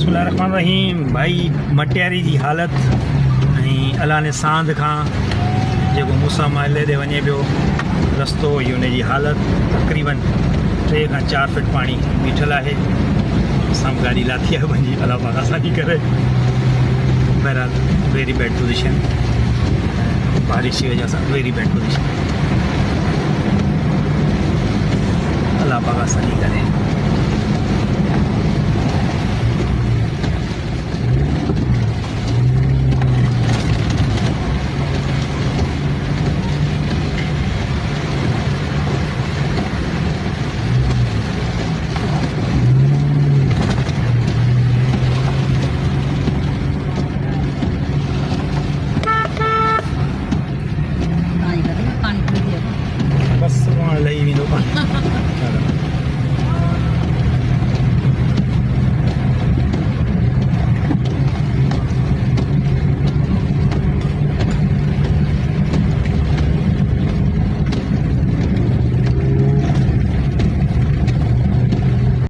बिस्मिल्लाहिर्रहमानिर्रहीम। भाई मटियारी जी हालत ऐं अलाह ने सांध खां जेको मूंसां महले ते वञे पियो रस्तो हुई हुन जी हालत तक़रीबन 3 खां 4 फीट पाणी बीठल आहे। असां गाॾी लाथी आहे पंहिंजी अलाह पाक आसानी करे। बहरहाल वेरी बैड पोजीशन, बारिश की वजह से वेरी बैड पोजीशन। अल्लाह पाक आसानी करे।